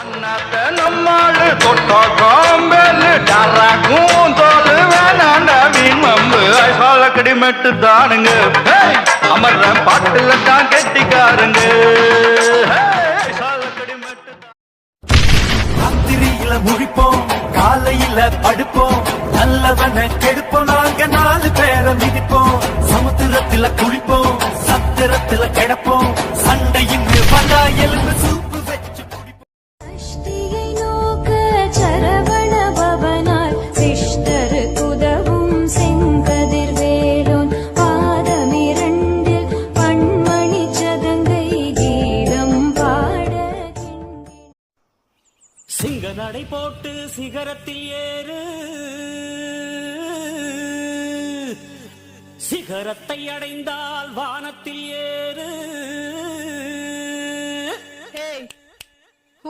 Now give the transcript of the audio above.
நம்மாளு தொட்டா காம்பேலு டராக்கும் தோலு வேணாண்டா மீன் மம்பு சாலக்கடி மெட்டு தானுங்க அமர்ற பாட்டுல தான் கெட்டிக்காருங்க சாலக்கடி மெட்டு ராத்திரியில முழிப்போம் காலையில படுப்போம் நல்லவனை கெடுப்போம் நாங்க 4 பேரை மிதிப்போம் சமுத்திரத்துல குளிப்போம் சத்திரத்துல கிடப்போம் சண்டையின் வந்தா எலும்பு சூப்பு வச்சு அஷ்டியை நோக்க சரவண பவனார் சிஷ்டர் குதவும் செங்கதிர் வேலோன் பாதமிரண்டில் பண்மணி சதங்கை கீதம் பாட சிங்க நடை போட்டு சிகரத்தில் ஏறு சிகரத்தை அடைந்தால் வானத்தில் ஏறு